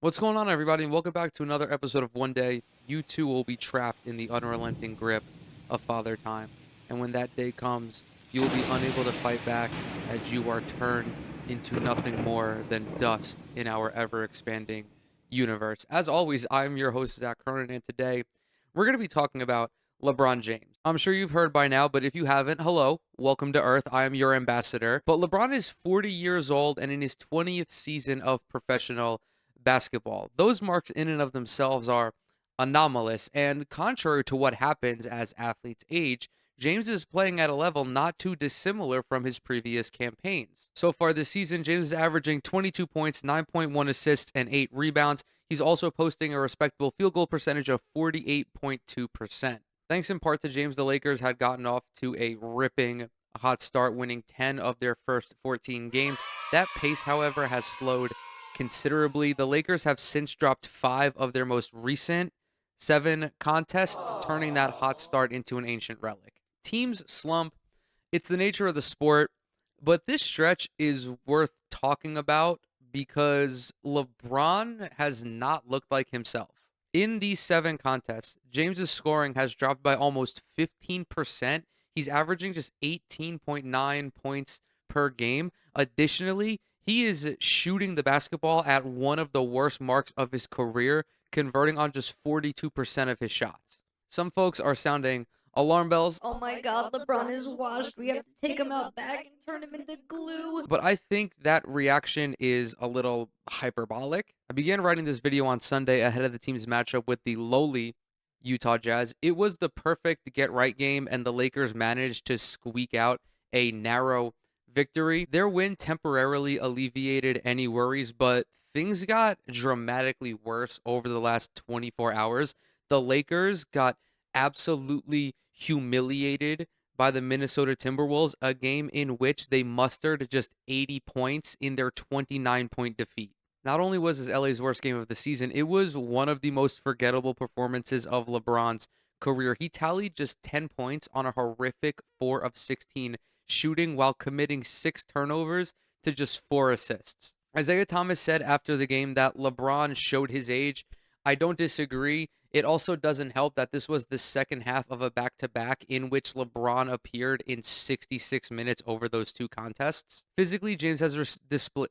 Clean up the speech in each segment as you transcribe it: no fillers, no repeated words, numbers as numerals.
What's going on, everybody, and welcome back to another episode of One Day. You too will be trapped in the unrelenting grip of Father Time. And when that day comes, you will be unable to fight back as you are turned into nothing more than dust in our ever expanding universe. As always, I'm your host, Zach Cronin, and today we're going to be talking about LeBron James. I'm sure you've heard by now, but if you haven't, hello, welcome to Earth. I am your ambassador. But LeBron is 40 years old and in his 20th season of professional basketball. Those marks in and of themselves are anomalous, and contrary to what happens as athletes age, James is playing at a level not too dissimilar from his previous campaigns. So far this season, James is averaging 22 points, 9.1 assists, and 8 rebounds. He's also posting a respectable field goal percentage of 48.2%. Thanks in part to James, the Lakers had gotten off to a ripping hot start, winning 10 of their first 14 games. That pace, however, has slowed considerably. The Lakers have since dropped 5 of their most recent 7 contests, turning that hot start into an ancient relic. Teams slump. It's the nature of the sport, but this stretch is worth talking about because LeBron has not looked like himself. In these 7 contests, James's scoring has dropped by almost 15%. He's averaging just 18.9 points per game. Additionally, he is shooting the basketball at one of the worst marks of his career, converting on just 42% of his shots. Some folks are sounding alarm bells. Oh my god, LeBron is washed. We have to take him out back and turn him into glue. But I think that reaction is a little hyperbolic. I began writing this video on Sunday ahead of the team's matchup with the lowly Utah Jazz. It was the perfect get right game, and the Lakers managed to squeak out a narrow victory. Their win temporarily alleviated any worries, but things got dramatically worse over the last 24 hours. The Lakers got absolutely humiliated by the Minnesota Timberwolves, a game in which they mustered just 80 points in their 29-point defeat. Not only was this LA's worst game of the season, it was one of the most forgettable performances of LeBron's career. He tallied just 10 points on a horrific 4 of 16 shooting while committing 6 turnovers to just 4 assists. Isaiah Thomas said after the game that LeBron showed his age. I don't disagree. It also doesn't help that this was the second half of a back-to-back in which LeBron appeared in 66 minutes over those 2 contests. Physically, James has displayed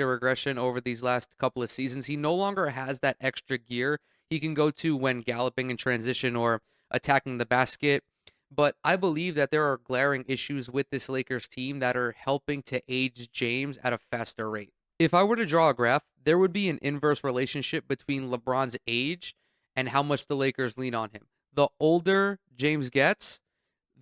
a regression over these last couple of seasons. He no longer has that extra gear he can go to when galloping in transition or attacking the basket. But I believe that there are glaring issues with this Lakers team that are helping to age James at a faster rate. If I were to draw a graph, there would be an inverse relationship between LeBron's age and how much the Lakers lean on him. The older James gets,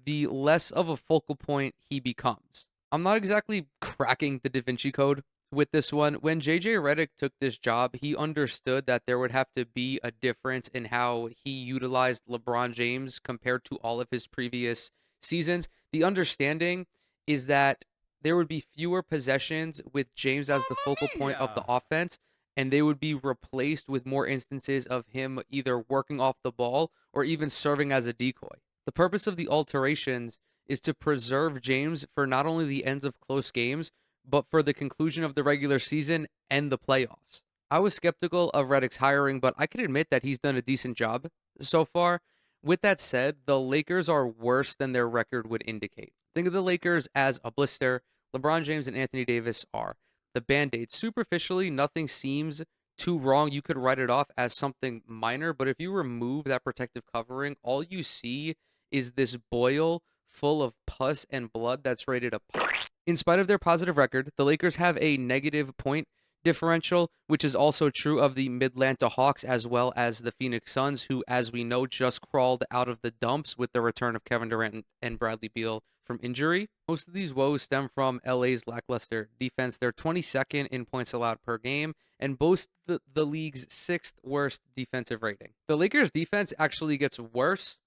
the less of a focal point he becomes. I'm not exactly cracking the Da Vinci Code with this one. When JJ Redick took this job, he understood that there would have to be a difference in how he utilized LeBron James compared to all of his previous seasons. The understanding is that there would be fewer possessions with James as the focal point of the offense, and they would be replaced with more instances of him either working off the ball or even serving as a decoy. The purpose of the alterations is to preserve James for not only the ends of close games, but for the conclusion of the regular season and the playoffs. I was skeptical of Redick's hiring, but I can admit that he's done a decent job so far. With that said, the Lakers are worse than their record would indicate. Think of the Lakers as a blister. LeBron James and Anthony Davis are the Band-Aid. Superficially, nothing seems too wrong. You could write it off as something minor, but if you remove that protective covering, all you see is this boil full of pus and blood that's ready to pop. In spite of their positive record, the Lakers have a negative point differential, which is also true of the Midlanta Hawks as well as the Phoenix Suns, who, as we know, just crawled out of the dumps with the return of Kevin Durant and Bradley Beal from injury. Most of these woes stem from LA's lackluster defense. They're 22nd in points allowed per game and boast the league's 6th worst defensive rating. The Lakers' defense actually gets worse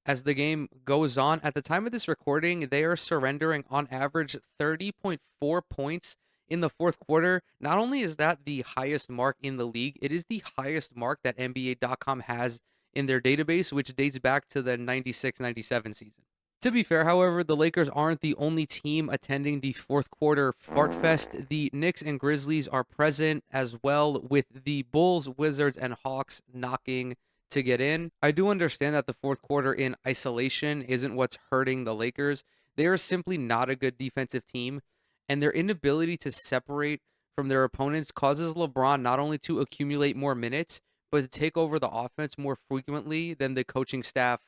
as the game goes on. At the time of this recording, they are surrendering on average 30.4 points in the fourth quarter. Not only is that the highest mark in the league, it is the highest mark that NBA.com has in their database, which dates back to the 96-97 season. To be fair, however, the Lakers aren't the only team attending the fourth quarter fart fest. The Knicks and Grizzlies are present as well, with the Bulls, Wizards, and Hawks knocking to get in. I do understand that the fourth quarter in isolation isn't what's hurting the Lakers. They are simply not a good defensive team, and their inability to separate from their opponents causes LeBron not only to accumulate more minutes, but to take over the offense more frequently than the coaching staff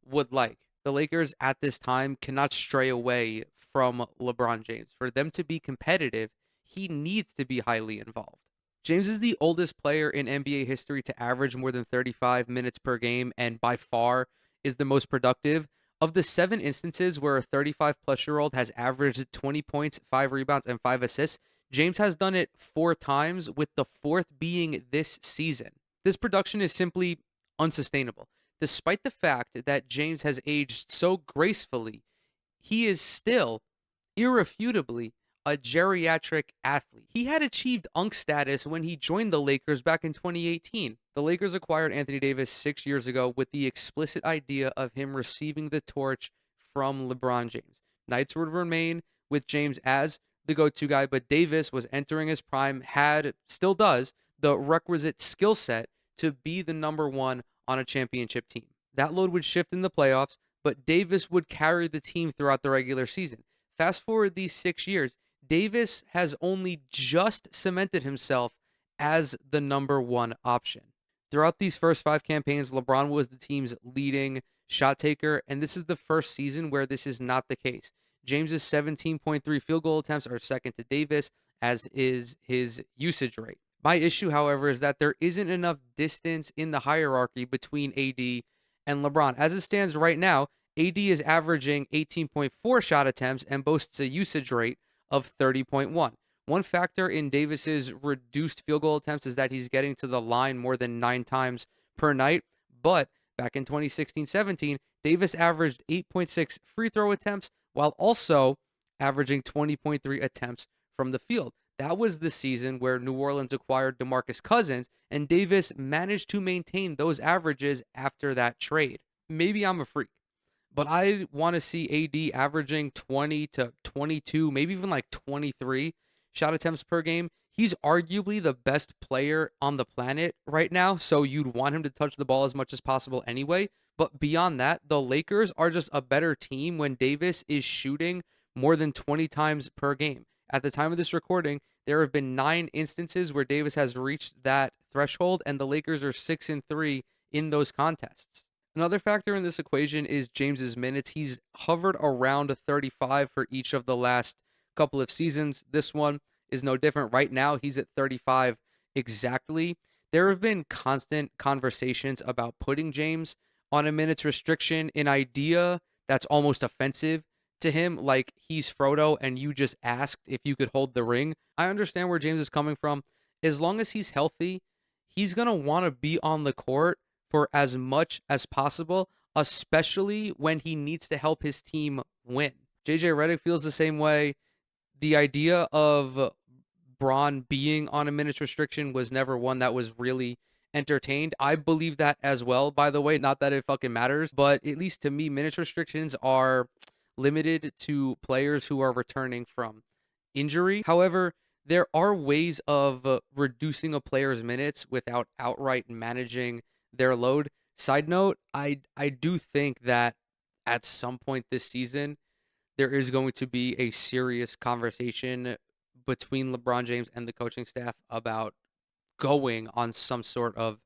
would like. The Lakers at this time cannot stray away from LeBron James. For them to be competitive, he needs to be highly involved. James is the oldest player in NBA history to average more than 35 minutes per game and by far is the most productive. Of the 7 instances where a 35-plus-year-old has averaged 20 points, 5 rebounds, and 5 assists, James has done it 4 times, with the fourth being this season. This production is simply unsustainable. Despite the fact that James has aged so gracefully, he is still irrefutably a geriatric athlete. He had achieved UNC status when he joined the Lakers back in 2018. The Lakers acquired Anthony Davis 6 years ago with the explicit idea of him receiving the torch from LeBron James. Knights would remain with James as the go-to guy, but Davis was entering his prime, still does, the requisite skill set to be the number one on a championship team. That load would shift in the playoffs, but Davis would carry the team throughout the regular season. Fast forward these 6 years, Davis has only just cemented himself as the number one option. Throughout these first 5 campaigns, LeBron was the team's leading shot taker, and this is the first season where this is not the case. James's 17.3 field goal attempts are second to Davis, as is his usage rate. My issue, however, is that there isn't enough distance in the hierarchy between AD and LeBron. As it stands right now, AD is averaging 18.4 shot attempts and boasts a usage rate of 30.1. One factor in Davis's reduced field goal attempts is that he's getting to the line more than 9 times per night. But back in 2016-17, Davis averaged 8.6 free throw attempts while also averaging 20.3 attempts from the field. That was the season where New Orleans acquired DeMarcus Cousins, and Davis managed to maintain those averages after that trade. Maybe I'm a freak, but I want to see AD averaging 20 to 22, maybe even like 23 shot attempts per game. He's arguably the best player on the planet right now, so you'd want him to touch the ball as much as possible anyway. But beyond that, the Lakers are just a better team when Davis is shooting more than 20 times per game. At the time of this recording, there have been 9 instances where Davis has reached that threshold, and the Lakers are 6-3 in those contests. Another factor in this equation is James's minutes. He's hovered around 35 for each of the last couple of seasons. This one is no different. Right now, he's at 35 exactly. There have been constant conversations about putting James on a minutes restriction, an idea that's almost offensive to him, like he's Frodo and you just asked if you could hold the ring. I understand where James is coming from. As long as he's healthy, he's going to want to be on the court for as much as possible, especially when he needs to help his team win. JJ Redick feels the same way. The idea of Braun being on a minutes restriction was never one that was really entertained. I believe that as well, by the way. Not that it fucking matters, but at least to me, minutes restrictions are limited to players who are returning from injury. However, there are ways of reducing a player's minutes without outright managing their load. Side note, I do think that at some point this season, there is going to be a serious conversation between LeBron James and the coaching staff about going on some sort of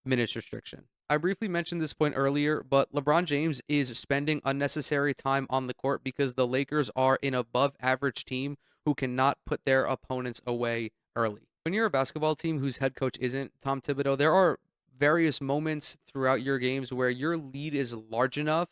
minutes restriction. I briefly mentioned this point earlier, but LeBron James is spending unnecessary time on the court because the Lakers are an above average team who cannot put their opponents away early. When you're a basketball team whose head coach isn't Tom Thibodeau, there are various moments throughout your games where your lead is large enough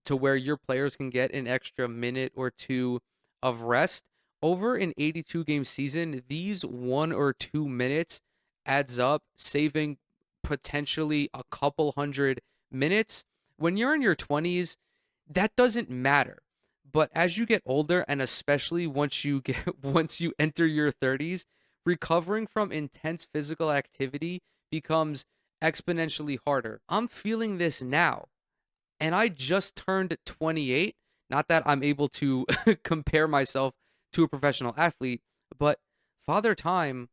to where your players can get an extra minute or two of rest. Over an 82 game season, these 1 or 2 minutes adds up, saving potentially a couple hundred minutes. When you're in your 20s, that doesn't matter. But as you get older, and especially once you enter your 30s, recovering from intense physical activity becomes exponentially harder. I'm feeling this now. and I just turned 28. Not that I'm able to compare myself to a professional athlete, but Father Time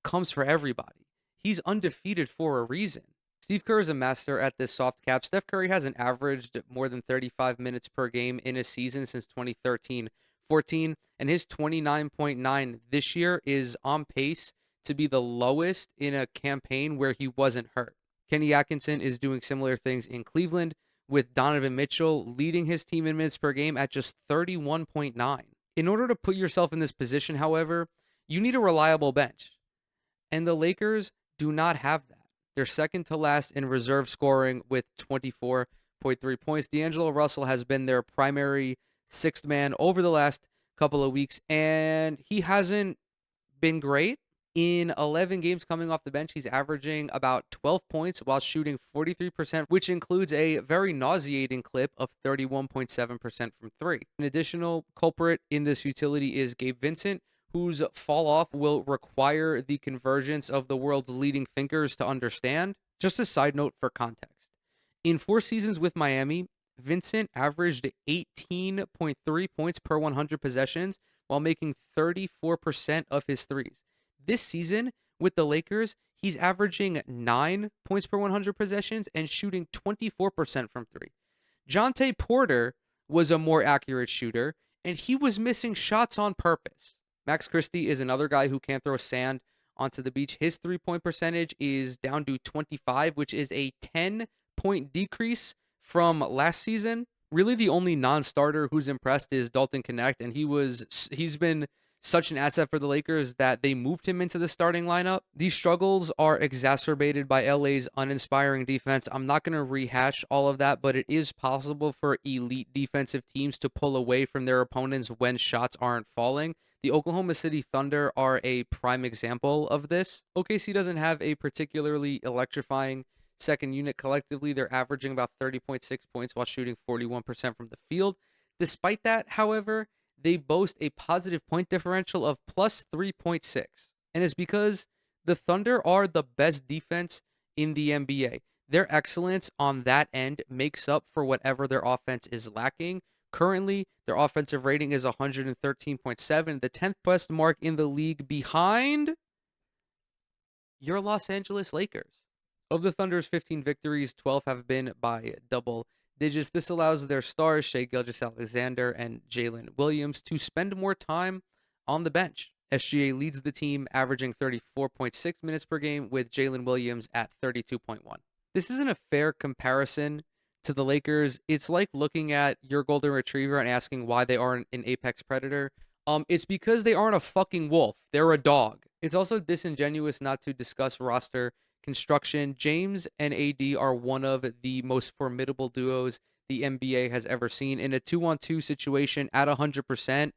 comes for everybody. He's undefeated for a reason. Steve Kerr is a master at this soft cap. Steph Curry hasn't averaged more than 35 minutes per game in a season since 2013-14, and his 29.9 this year is on pace to be the lowest in a campaign where he wasn't hurt. Kenny Atkinson is doing similar things in Cleveland, with Donovan Mitchell leading his team in minutes per game at just 31.9. In order to put yourself in this position, however, you need a reliable bench. And the Lakers do not have that. They're second to last in reserve scoring with 24.3 points. D'Angelo Russell has been their primary sixth man over the last couple of weeks, and he hasn't been great. In 11 games coming off the bench, he's averaging about 12 points while shooting 43%, which includes a very nauseating clip of 31.7% from three. An additional culprit in this futility is Gabe Vincent, whose fall off will require the convergence of the world's leading thinkers to understand. Just a side note for context. In 4 seasons with Miami, Vincent averaged 18.3 points per 100 possessions while making 34% of his threes. This season with the Lakers, he's averaging 9 points per 100 possessions and shooting 24% from three. Jonte Porter was a more accurate shooter, and he was missing shots on purpose. Max Christie is another guy who can't throw sand onto the beach. His three-point percentage is down to 25, which is a 10-point decrease from last season. Really, the only non-starter who's impressed is Dalton Connect, and he's been such an asset for the Lakers that they moved him into the starting lineup. These struggles are exacerbated by LA's uninspiring defense. I'm not going to rehash all of that, but it is possible for elite defensive teams to pull away from their opponents when shots aren't falling. The Oklahoma City Thunder are a prime example of this. OKC doesn't have a particularly electrifying second unit. Collectively, they're averaging about 30.6 points while shooting 41% from the field. Despite that, however, they boast a positive point differential of plus 3.6. And it's because the Thunder are the best defense in the NBA. Their excellence on that end makes up for whatever their offense is lacking. Currently, their offensive rating is 113.7, the 10th best mark in the league behind your Los Angeles Lakers. Of the Thunder's 15 victories, 12 have been by double digits. This allows their stars, Shai Gilgeous-Alexander and Jalen Williams, to spend more time on the bench. SGA leads the team, averaging 34.6 minutes per game, with Jalen Williams at 32.1. This isn't a fair comparison to the Lakers. It's like looking at your golden retriever and asking why they aren't an apex predator. It's because they aren't a fucking wolf. They're a dog. It's also disingenuous not to discuss roster construction. James and AD are one of the most formidable duos the NBA has ever seen. In a 2-on-2 situation at 100%,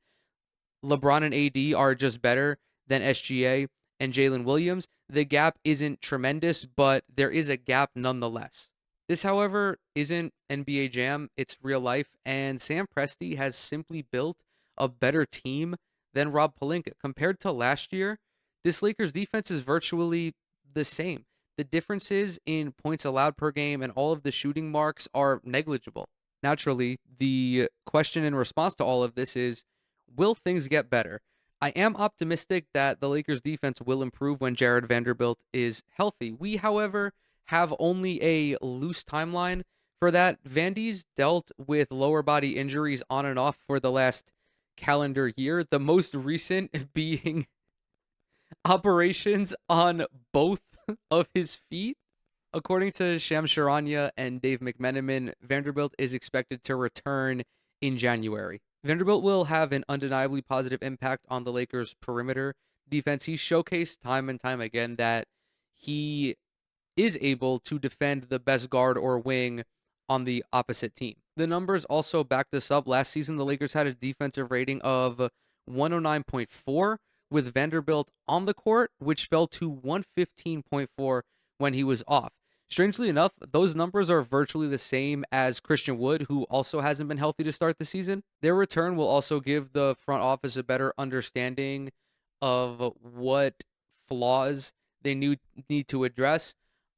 LeBron and AD are just better than SGA and Jalen Williams. The gap isn't tremendous, but there is a gap nonetheless. This, however, isn't NBA Jam, it's real life, and Sam Presti has simply built a better team than Rob Pelinka. Compared to last year, this Lakers defense is virtually the same. The differences in points allowed per game and all of the shooting marks are negligible. Naturally, the question in response to all of this is, will things get better? I am optimistic that the Lakers defense will improve when Jared Vanderbilt is healthy. We, however, have only a loose timeline for that. Vandy's dealt with lower body injuries on and off for the last calendar year, the most recent being operations on both of his feet. According to Shams Charania and Dave McMenamin, Vanderbilt is expected to return in January. Vanderbilt will have an undeniably positive impact on the Lakers' perimeter defense. He's showcased time and time again that he is able to defend the best guard or wing on the opposite team. The numbers also back this up. Last season, the Lakers had a defensive rating of 109.4 with Vanderbilt on the court, which fell to 115.4 when he was off. Strangely enough, those numbers are virtually the same as Christian Wood, who also hasn't been healthy to start the season. Their return will also give the front office a better understanding of what flaws they need to address.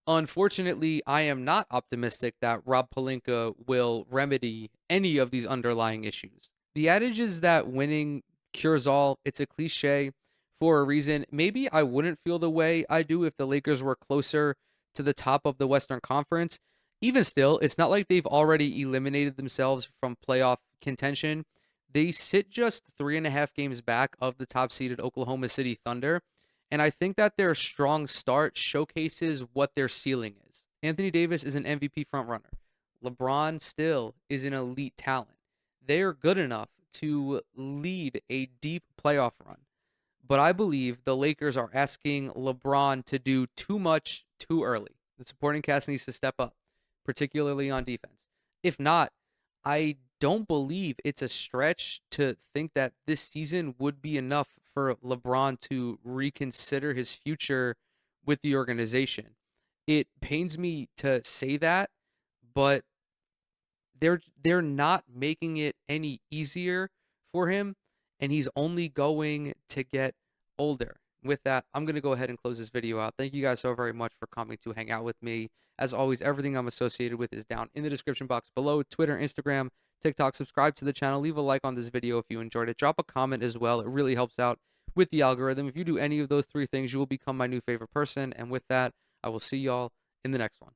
Unfortunately, I am not optimistic that Rob Pelinka will remedy any of these underlying issues. The adage is that winning cures all. It's a cliche for a reason. Maybe I wouldn't feel the way I do if the Lakers were closer to the top of the Western Conference. Even still, it's not like they've already eliminated themselves from playoff contention. They sit just 3.5 games back of the top seeded Oklahoma City Thunder. And I think that their strong start showcases what their ceiling is. Anthony Davis is an MVP frontrunner. LeBron still is an elite talent. They are good enough to lead a deep playoff run. But I believe the Lakers are asking LeBron to do too much too early. The supporting cast needs to step up, particularly on defense. If not, I don't believe it's a stretch to think that this season would be enough for LeBron to reconsider his future with the organization. It pains me to say that, but they're not making it any easier for him, and he's only going to get older. With that, I'm going to go ahead and close this video out. Thank you guys so very much for coming to hang out with me. As always, everything I'm associated with is down in the description box below: Twitter, Instagram, TikTok. Subscribe to the channel, leave a like on this video if you enjoyed it, drop a comment as well. It really helps out with the algorithm. If you do any of those three things, you will become my new favorite person. And with that, I will see y'all in the next one.